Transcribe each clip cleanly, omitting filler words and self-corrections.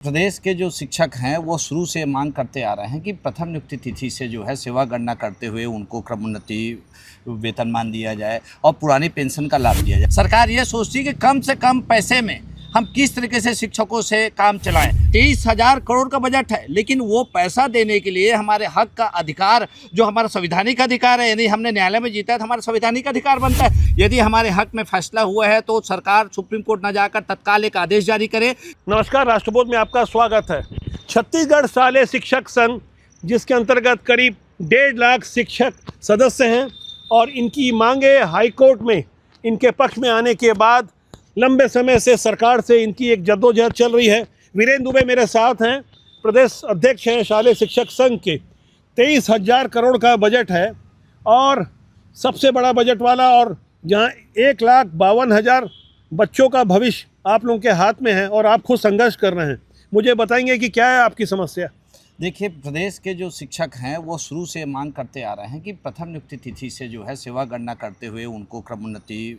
प्रदेश के जो शिक्षक हैं वो शुरू से मांग करते आ रहे हैं कि प्रथम नियुक्ति तिथि से जो है सेवा गणना करते हुए उनको क्रमोन्नति वेतनमान दिया जाए और पुरानी पेंशन का लाभ दिया जाए। सरकार ये सोचती है कि कम से कम पैसे में हम किस तरीके से शिक्षकों से काम चलाएं। 23,000 करोड़ का बजट है, लेकिन वो पैसा देने के लिए हमारे हक का अधिकार, जो हमारा संवैधानिक अधिकार है, यदि हमने न्यायालय में जीता है तो हमारा संवैधानिक अधिकार बनता है। यदि हमारे हक में फैसला हुआ है तो सरकार सुप्रीम कोर्ट न जाकर तत्काल एक आदेश जारी करे। नमस्कार, राष्ट्रबोध में आपका स्वागत है। छत्तीसगढ़ शालेय शिक्षक संघ, जिसके अंतर्गत करीब 1.5 लाख शिक्षक सदस्य हैं और इनकी मांगे हाईकोर्ट में इनके पक्ष में आने के बाद लंबे समय से सरकार से इनकी एक जद्दोजहद चल रही है। वीरेंद्र दुबे मेरे साथ हैं, प्रदेश अध्यक्ष हैं शालेय शिक्षक संघ के। 23,000 करोड़ का बजट है और सबसे बड़ा बजट वाला, और जहां 1,52,000 बच्चों का भविष्य आप लोगों के हाथ में है और आप खुद संघर्ष कर रहे हैं। मुझे बताएंगे कि क्या है आपकी समस्या? देखिए, प्रदेश के जो शिक्षक हैं वो शुरू से मांग करते आ रहे हैं कि प्रथम नियुक्ति तिथि से जो है सेवा गणना करते हुए उनको क्रमोन्नति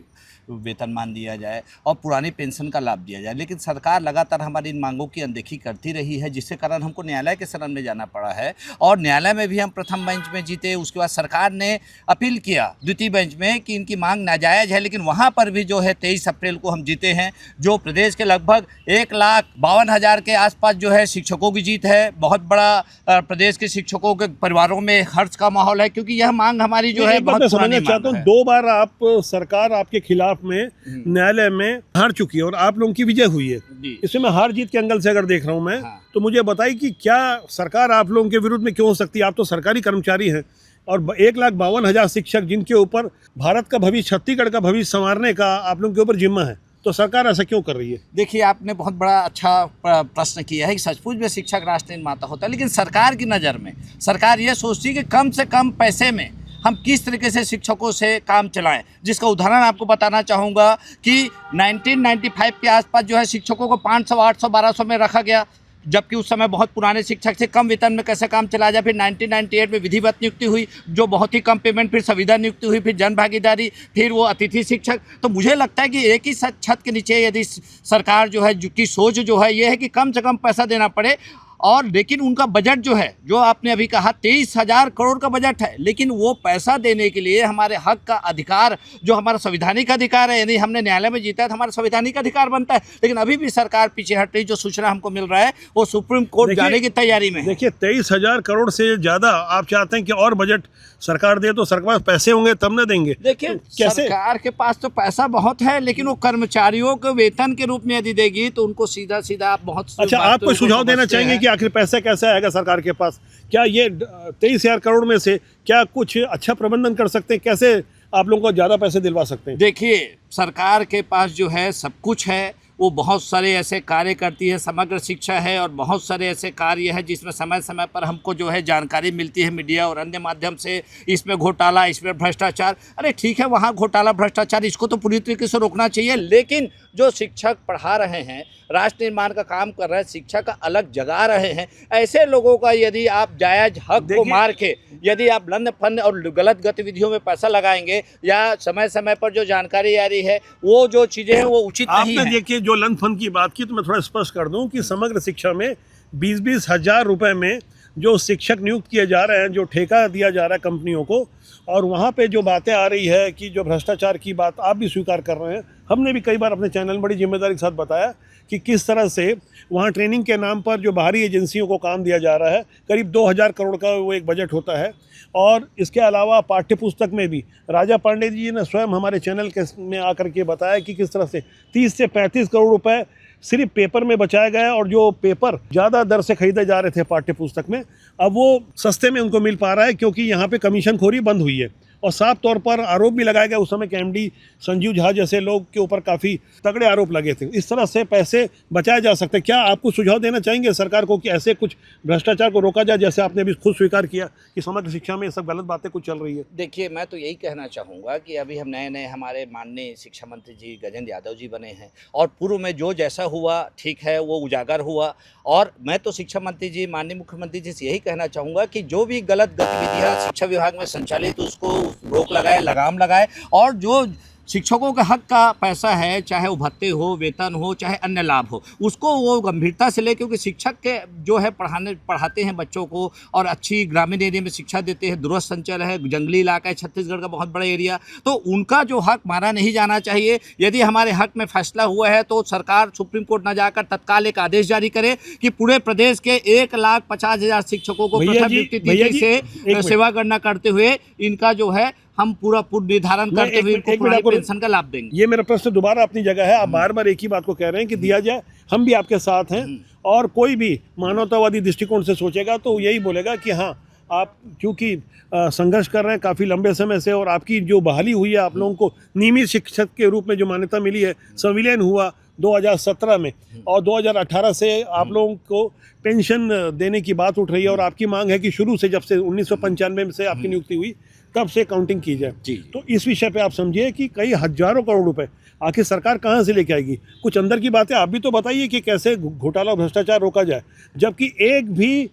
वेतनमान दिया जाए और पुरानी पेंशन का लाभ दिया जाए। लेकिन सरकार लगातार हमारी इन मांगों की अनदेखी करती रही है, जिसके कारण हमको न्यायालय के शरण में जाना पड़ा है और न्यायालय में भी हम प्रथम बेंच में जीते। उसके बाद सरकार ने अपील किया द्वितीय बेंच में कि इनकी मांग नाजायज़ है, लेकिन वहाँ पर भी जो है 23 अप्रैल को हम जीते हैं। जो प्रदेश के लगभग 1,52,000 के आसपास जो है शिक्षकों की जीत है। बहुत बड़ा प्रदेश के शिक्षकों के परिवारों में हर्ष का माहौल है, क्योंकि यह मांग हमारी जो है बहुत समझना चाहता हूँ। 2 बार सरकार आपके खिलाफ में न्यायालय में हार चुकी है और आप लोगों की विजय हुई है। इसमें मैं हार जीत के एंगल से अगर देख रहा हूँ मैं, तो मुझे बताइए कि क्या सरकार आप लोगों के विरुद्ध में क्यों हो सकती है? आप तो सरकारी कर्मचारी हैं और 1,52,000 शिक्षक जिनके ऊपर भारत का भविष्य, छत्तीसगढ़ का भविष्य संवारने का आप लोगों के ऊपर जिम्मा है, तो सरकार ऐसा क्यों कर रही है? देखिए, आपने बहुत बड़ा अच्छा प्रश्न किया है कि सचमुच में शिक्षक राष्ट्र निर्माता होता है, लेकिन सरकार की नज़र में सरकार ये सोचती है कि कम से कम पैसे में हम किस तरीके से शिक्षकों से काम चलाएं। जिसका उदाहरण आपको बताना चाहूँगा कि 1995 के आसपास जो है शिक्षकों को 500, 800, 1200 में रखा गया, जबकि उस समय बहुत पुराने शिक्षक थे। कम वेतन में कैसे काम चलाया जाए। फिर 1998 में विधिवत नियुक्ति हुई, जो बहुत ही कम पेमेंट, फिर संविदा नियुक्ति हुई, फिर जन भागीदारी, फिर वो अतिथि शिक्षक। तो मुझे लगता है कि एक ही छत के नीचे यदि सरकार जो है की सोच जो है ये है कि कम से कम पैसा देना पड़े, और लेकिन उनका बजट जो है, जो आपने अभी कहा 23,000 करोड़ का बजट है, लेकिन वो पैसा देने के लिए हमारे हक का अधिकार, जो हमारा संवैधानिक अधिकार है, यदि हमने न्यायालय में जीता है तो हमारा संवैधानिक अधिकार बनता है। लेकिन अभी भी सरकार पीछे हट रही। जो सूचना हमको मिल रहा है वो सुप्रीम कोर्ट जाने की तैयारी में है। देखिए, 23,000 करोड़ से ज़्यादा आप चाहते हैं कि और बजट सरकार दे, तो सरकार पास पैसे होंगे तब न देंगे। देखिए, सरकार के पास तो पैसा बहुत है, लेकिन वो कर्मचारियों को वेतन के रूप में यदि देगी तो उनको सीधा सीधा बहुत। अच्छा, आप कोई सुझाव देना चाहेंगे कि आखिर पैसा कैसे आएगा सरकार के पास? क्या ये 23,000 करोड़ में से क्या कुछ अच्छा प्रबंधन कर सकते हैं? कैसे आप लोगों को ज़्यादा पैसे दिलवा सकते हैं? देखिए, सरकार के पास जो है सब कुछ है। वो बहुत सारे ऐसे कार्य करती है, समग्र शिक्षा है और बहुत सारे ऐसे कार्य है जिसमें समय समय पर हमको जो है जानकारी मिलती है मीडिया और अन्य माध्यम से। इसमें घोटाला, इसमें भ्रष्टाचार। अरे ठीक है, वहाँ घोटाला भ्रष्टाचार, इसको तो पूरी तरीके से रोकना चाहिए, लेकिन जो शिक्षक पढ़ा रहे हैं, राष्ट्र निर्माण का काम कर रहे हैं, शिक्षा का अलग जगा रहे हैं, ऐसे लोगों का यदि आप जायज़ हक को मार के यदि आप लंद फंद और गलत गतिविधियों में पैसा लगाएंगे, या समय समय पर जो जानकारी आ रही है वो जो चीज़ें हैं वो उचित नहीं है। देखिए, जो लंद फंद की बात की, तो मैं थोड़ा स्पष्ट कर दूं कि समग्र शिक्षा में 20-20 हज़ार रुपये में जो शिक्षक नियुक्त किए जा रहे हैं, जो ठेका दिया जा रहा है कंपनियों को, और वहाँ पे जो बातें आ रही है कि जो भ्रष्टाचार की बात आप भी स्वीकार कर रहे हैं, हमने भी कई बार अपने चैनल में बड़ी जिम्मेदारी के साथ बताया कि किस तरह से वहाँ ट्रेनिंग के नाम पर जो बाहरी एजेंसियों को काम दिया जा रहा है। करीब 2,000 करोड़ का वो एक बजट होता है। और इसके अलावा पाठ्य पुस्तक में भी राजा पांडे जी ने स्वयं हमारे चैनल के में आकर के बताया कि किस तरह से 30 से 35 करोड़ रुपए सिर्फ पेपर में बचाए गए, और जो पेपर ज़्यादा दर से खरीदे जा रहे थे पाठ्य पुस्तक में, अब वो सस्ते में उनको मिल पा रहा है, क्योंकि यहाँ पे कमीशन खोरी बंद हुई है। और साफ तौर पर आरोप भी लगाया गया उस समय के एमडी संजीव झा जैसे लोग के ऊपर काफ़ी तगड़े आरोप लगे थे। इस तरह से पैसे बचाए जा सकते हैं। क्या आपको सुझाव देना चाहेंगे सरकार को कि ऐसे कुछ भ्रष्टाचार को रोका जाए, जैसे आपने अभी खुद स्वीकार किया कि समग्र शिक्षा में ये सब गलत बातें कुछ चल रही है? देखिए, मैं तो यही कहना चाहूँगा कि अभी हम नए हमारे माननीय शिक्षा मंत्री जी गजेंद्र यादव जी बने हैं, और पूर्व में जो जैसा हुआ ठीक है वो उजागर हुआ। और मैं तो शिक्षा मंत्री जी, माननीय मुख्यमंत्री जी से यही कहना चाहूँगा कि जो भी गलत गतिविधियाँ शिक्षा विभाग में संचालित, उसको रोक लगाए, लगाम लगाए, और जो शिक्षकों के हक का पैसा है, चाहे वो भत्ते हो, वेतन हो, चाहे अन्य लाभ हो, उसको वो गंभीरता से ले, क्योंकि शिक्षक के जो है पढ़ाते हैं बच्चों को और अच्छी ग्रामीण एरिया में शिक्षा देते हैं, दूरस्थ संचल है, जंगली इलाका है छत्तीसगढ़ का बहुत बड़ा एरिया, तो उनका जो हक मारा नहीं जाना चाहिए। यदि हमारे हक में फैसला हुआ है तो सरकार सुप्रीम कोर्ट न जाकर तत्काल एक आदेश जारी करे कि पूरे प्रदेश के 1,50,000 शिक्षकों को भैया प्रथम जी, नियुक्ति भैया तिथि जी, एक से मिनट। सेवा गणना करते हुए इनका जो है हम पूरा पूर्ण निर्धारण करते हुए इनको पुरानी पेंशन का लाभ देंगे। ये मेरा प्रश्न दोबारा अपनी जगह है, आप बार बार एक ही बात को कह रहे हैं कि दिया जाए, हम भी आपके साथ हैं, और कोई भी मानवतावादी दृष्टिकोण से सोचेगा तो यही बोलेगा कि हाँ, आप क्योंकि संघर्ष कर रहे हैं काफ़ी लंबे समय से, और आपकी जो बहाली हुई है, आप लोगों को नियमित शिक्षक के रूप में जो मान्यता मिली है, संविलियन हुआ 2017 में, और 2018 से आप लोगों को पेंशन देने की बात उठ रही है, और आपकी मांग है कि शुरू से, जब से 1995 में से आपकी नियुक्ति हुई, तब से काउंटिंग की जाए। जी। तो इस विषय पे आप समझिए कि कई हजारों करोड़ रुपए आखिर सरकार कहाँ से लेके आएगी? कुछ अंदर की बातें आप भी तो बताइए कि कैसे घोटाला और भ्रष्टाचार रोका जाए, जबकि एक भी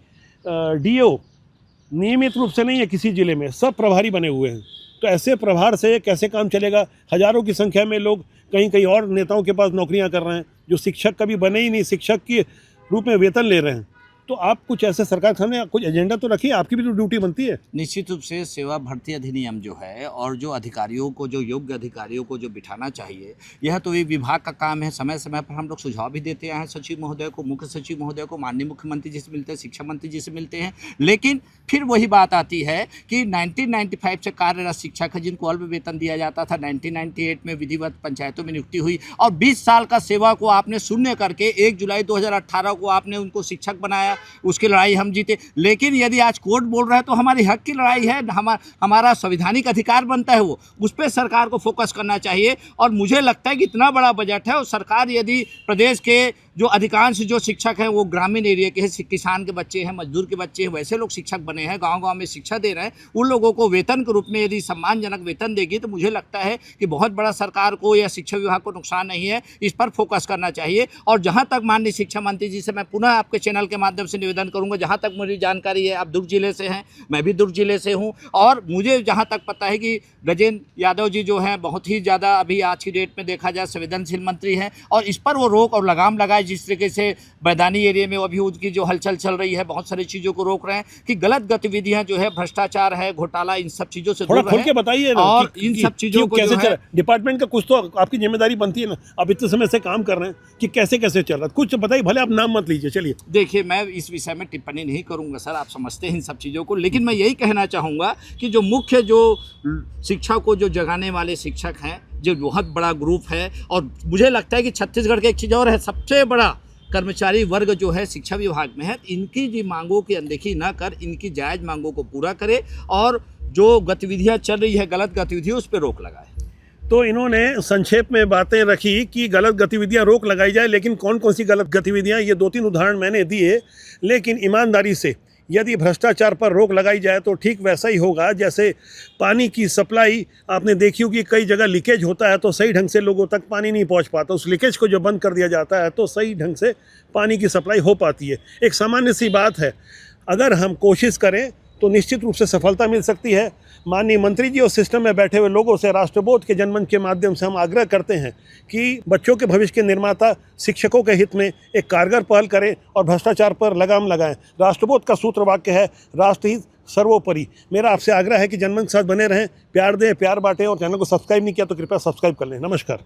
डीओ नियमित रूप से नहीं है किसी जिले में, सब प्रभारी बने हुए हैं। तो ऐसे प्रभार से कैसे काम चलेगा? हजारों की संख्या में लोग कहीं कहीं और नेताओं के पास नौकरियां कर रहे हैं, जो शिक्षक कभी बने ही नहीं, शिक्षक के रूप में वेतन ले रहे हैं। तो आप कुछ ऐसे सरकार के सामने कुछ एजेंडा तो रखिए, आपकी भी तो ड्यूटी बनती है। निश्चित रूप से सेवा भर्ती अधिनियम जो है, और जो अधिकारियों को, जो योग्य अधिकारियों को जो बिठाना चाहिए, यह तो एक विभाग का काम है। समय समय पर हम लोग सुझाव भी देते हैं सचिव महोदय को, मुख्य सचिव महोदय को, माननीय मुख्यमंत्री जी से मिलते हैं, शिक्षा मंत्री जी से मिलते हैं, लेकिन फिर वही बात आती है कि 1995 से कार्यरत शिक्षक है जिनको अल्प वेतन दिया जाता था, 1998 में विधिवत पंचायतों में नियुक्ति हुई, और 20 साल का सेवा को आपने शून्य करके 1 जुलाई 2018 को आपने उनको शिक्षक बनाया, उसकी लड़ाई हम जीते। लेकिन यदि आज कोर्ट बोल रहा है तो हमारी हक की लड़ाई है, हमारा संवैधानिक अधिकार बनता है, वो उस पर सरकार को फोकस करना चाहिए। और मुझे लगता है कि इतना बड़ा बजट है, और सरकार यदि प्रदेश के जो अधिकांश जो शिक्षक हैं वो ग्रामीण एरिया के हैं, किसान के बच्चे हैं, मजदूर के बच्चे हैं, वैसे लोग शिक्षक बने हैं, गांव-गांव में शिक्षा दे रहे हैं, उन लोगों को वेतन के रूप में यदि सम्मानजनक वेतन देगी तो मुझे लगता है कि बहुत बड़ा सरकार को या शिक्षा विभाग को नुकसान नहीं है। इस पर फोकस करना चाहिए। और जहाँ तक माननीय शिक्षा मंत्री जी से मैं पुनः आपके चैनल के माध्यम से निवेदन करूँगा, जहाँ तक मेरी जानकारी है, आप दुर्ग जिले से हैं, मैं भी दुर्ग जिले से हूँ, और मुझे जहाँ तक पता है कि गजेंद्र यादव जी जो हैं बहुत ही ज़्यादा अभी आज की डेट में देखा जाए संवेदनशील मंत्री हैं, और इस पर वो रोक और लगाम लगाए। जिस तरीके से मैदानी एरिया में अभी उनकी जो हलचल चल रही है, बहुत सारी चीज़ों को रोक रहे हैं कि गलत गतिविधियां जो है, भ्रष्टाचार है, घोटाला, इन सब चीज़ों से थोड़ा दूर खोल के रहें। बताइए ना, और इन सब चीज़ों को कैसे जो चल है, डिपार्टमेंट का कुछ तो आपकी जिम्मेदारी बनती है ना, आप इतने समय से काम कर रहे हैं कि कैसे कैसे चल रहा है, कुछ बताइए, भले आप नाम मत लीजिए। चलिए, देखिए, मैं इस विषय में टिप्पणी नहीं करूंगा सर, आप समझते हैं इन सब चीज़ों को, लेकिन मैं यही कहना चाहूँगा कि जो मुख्य जो शिक्षा को जो जगाने वाले शिक्षक हैं, जो बहुत बड़ा ग्रुप है, और मुझे लगता है कि छत्तीसगढ़ की एक चीज़ और है, सबसे बड़ा कर्मचारी वर्ग जो है शिक्षा विभाग में है, इनकी जी मांगों की अनदेखी न कर, इनकी जायज़ मांगों को पूरा करे, और जो गतिविधियाँ चल रही है, गलत गतिविधियाँ, उस पर रोक लगाए। तो इन्होंने संक्षेप में बातें रखी कि गलत गतिविधियां रोक लगाई जाए, लेकिन कौन कौन सी गलत गतिविधियां, ये 2-3 उदाहरण मैंने दिए। लेकिन ईमानदारी से यदि भ्रष्टाचार पर रोक लगाई जाए तो ठीक वैसा ही होगा जैसे पानी की सप्लाई आपने देखी होगी, कई जगह लीकेज होता है तो सही ढंग से लोगों तक पानी नहीं पहुंच पाता, उस लीकेज को जो बंद कर दिया जाता है तो सही ढंग से पानी की सप्लाई हो पाती है। एक सामान्य सी बात है, अगर हम कोशिश करें तो निश्चित रूप से सफलता मिल सकती है। माननीय मंत्री जी और सिस्टम में बैठे हुए लोगों से राष्ट्रबोध के जनमंच के माध्यम से हम आग्रह करते हैं कि बच्चों के भविष्य के निर्माता शिक्षकों के हित में एक कारगर पहल करें और भ्रष्टाचार पर लगाम लगाएं। राष्ट्रबोध का सूत्र वाक्य है, राष्ट्रहित सर्वोपरि। मेरा आपसे आग्रह है कि जनमंच के साथ बने रहें, प्यार दें, प्यार बांटें, और चैनल को सब्सक्राइब नहीं किया तो कृपया सब्सक्राइब कर लें। नमस्कार।